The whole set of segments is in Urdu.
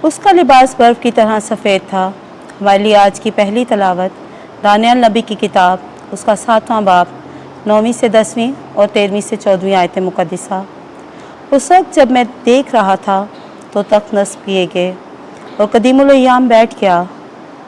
اس کا لباس برف کی طرح سفید تھا۔ ہمارے لیے آج کی پہلی تلاوت دانیال نبی کی کتاب، اس کا 7واں باب، 9ویں سے 10ویں اور 13ویں سے 14ویں آیت مقدسہ۔ اس وقت جب میں دیکھ رہا تھا تو تخت نصب کیے گئے اور قدیم الایام بیٹھ گیا۔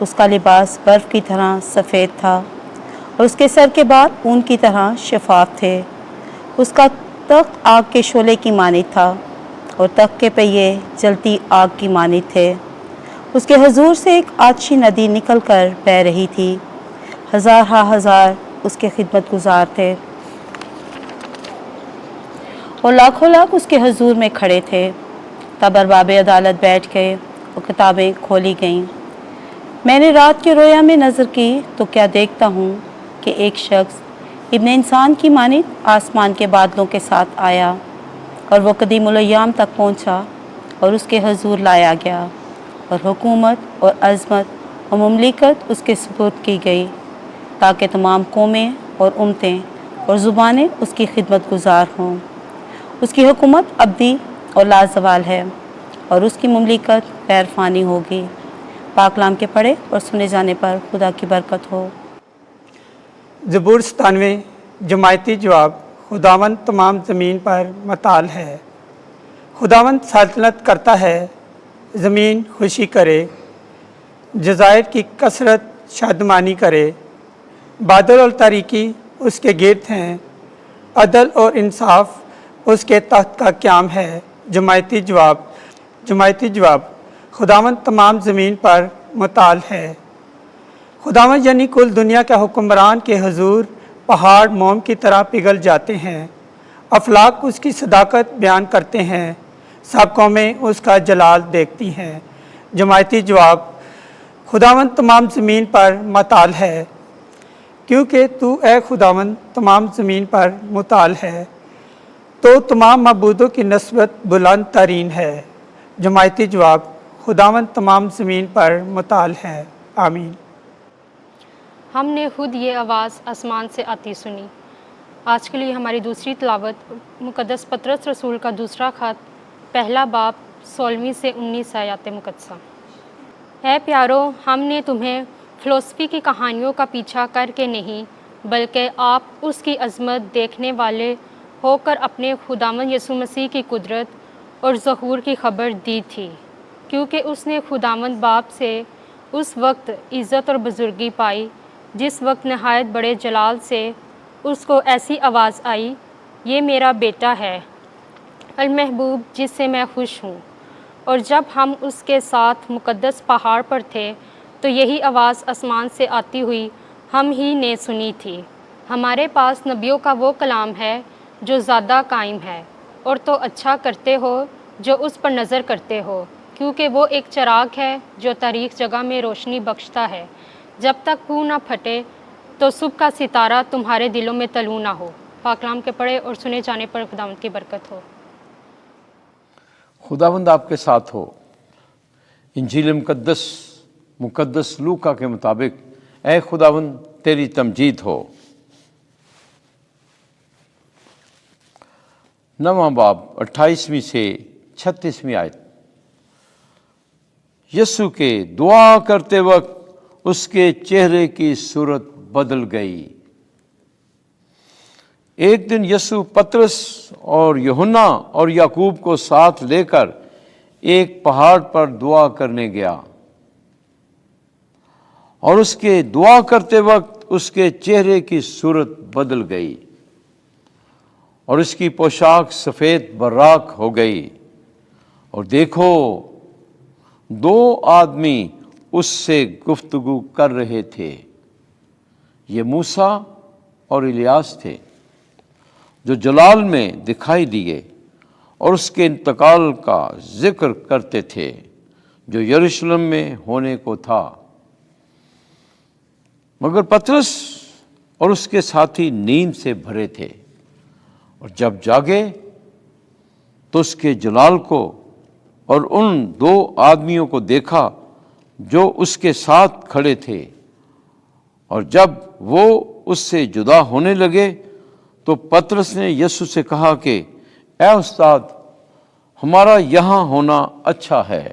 اس کا لباس برف کی طرح سفید تھا اور اس کے سر کے بال اون کی طرح شفاف تھے۔ اس کا تخت آگ کے شعلے کی مانند تھا اور تخت کے پہیے جلتی آگ کی مانند تھے۔ اس کے حضور سے ایک آتشی ندی نکل کر بہہ رہی تھی۔ ہزار ہا ہزار اس کے خدمت گزار تھے اور لاکھوں لاکھ اس کے حضور میں کھڑے تھے۔ تب ارباب عدالت بیٹھ گئے اور کتابیں کھولی گئیں۔ میں نے رات کے رویا میں نظر کی تو کیا دیکھتا ہوں کہ ایک شخص ابن انسان کی مانند آسمان کے بادلوں کے ساتھ آیا اور وہ قدیم الایام تک پہنچا اور اس کے حضور لایا گیا، اور حکومت اور عظمت اور مملکت اس کے سپرد کی گئی، تاکہ تمام قومیں اور امتیں اور زبانیں اس کی خدمت گزار ہوں۔ اس کی حکومت ابدی اور لازوال ہے، اور اس کی مملکت غیر فانی ہوگی۔ پاک کلام کے پڑھے اور سنے جانے پر خدا کی برکت ہو۔ زبور 97 جماعتی جواب۔ خداوند تمام زمین پر متعال ہے۔ خداوند سلطنت کرتا ہے، زمین خوشی کرے، جزائر کی کثرت شادمانی کرے۔ بادل اور تاریکی اس کے گرد ہیں، عدل اور انصاف اس کے تخت کا قیام ہے۔ جماعتی جواب۔ خداوند تمام زمین پر متعال ہے۔ خداوند یعنی کل دنیا کے حکمران کے حضور پہاڑ موم کی طرح پگھل جاتے ہیں۔ افلاک اس کی صداقت بیان کرتے ہیں، سب قومیں اس کا جلال دیکھتی ہیں۔ جماعتی جواب۔ خداوند تمام زمین پر متعال ہے، کیونکہ تو اے خداوند تمام زمین پر متعال ہے، تو تمام معبودوں کی نسبت بلند ترین ہے۔ جماعتی جواب۔ خداوند تمام زمین پر متعال ہے۔ آمین۔ ہم نے خود یہ آواز آسمان سے آتی سنی۔ آج کے لیے ہماری دوسری تلاوت مقدس پطرس رسول کا دوسرا خط، پہلا باب، 16 سے 19 آیات مقدسہ۔ اے پیارو، ہم نے تمہیں فلسفی کی کہانیوں کا پیچھا کر کے نہیں، بلکہ آپ اس کی عظمت دیکھنے والے ہو کر اپنے خداوند یسوع مسیح کی قدرت اور ظہور کی خبر دی تھی، کیونکہ اس نے خداوند باپ سے اس وقت عزت اور بزرگی پائی جس وقت نہایت بڑے جلال سے اس کو ایسی آواز آئی، یہ میرا بیٹا ہے المحبوب جس سے میں خوش ہوں۔ اور جب ہم اس کے ساتھ مقدس پہاڑ پر تھے تو یہی آواز آسمان سے آتی ہوئی ہم ہی نے سنی تھی۔ ہمارے پاس نبیوں کا وہ کلام ہے جو زیادہ قائم ہے، اور تو اچھا کرتے ہو جو اس پر نظر کرتے ہو، کیونکہ وہ ایک چراغ ہے جو تاریک جگہ میں روشنی بخشتا ہے، جب تک پھو نہ پھٹے تو صبح کا ستارہ تمہارے دلوں میں طلوع نہ ہو۔ پاک کلام کے پڑھے اور سنے جانے پر خداوند کی برکت ہو۔ خداوند آپ کے ساتھ ہو۔ انجیل مقدس لوکا کے مطابق اے خداوند تیری تمجید ہو۔ 9واں باب، 28ویں سے 36ویں آیت۔ یسوع کے دعا کرتے وقت اس کے چہرے کی صورت بدل گئی۔ ایک دن یسوع پطرس اور یوحنا اور یعقوب کو ساتھ لے کر ایک پہاڑ پر دعا کرنے گیا، اور اس کے دعا کرتے وقت اس کے چہرے کی صورت بدل گئی اور اس کی پوشاک سفید براق ہو گئی، اور دیکھو 2 آدمی اس سے گفتگو کر رہے تھے۔ یہ موسیٰ اور الیاس تھے جو جلال میں دکھائی دیے اور اس کے انتقال کا ذکر کرتے تھے جو یروشلم میں ہونے کو تھا۔ مگر پطرس اور اس کے ساتھی نیند سے بھرے تھے، اور جب جاگے تو اس کے جلال کو اور ان 2 آدمیوں کو دیکھا جو اس کے ساتھ کھڑے تھے، اور جب وہ اس سے جدا ہونے لگے تو پطرس نے یسوع سے کہا کہ اے استاد، ہمارا یہاں ہونا اچھا ہے،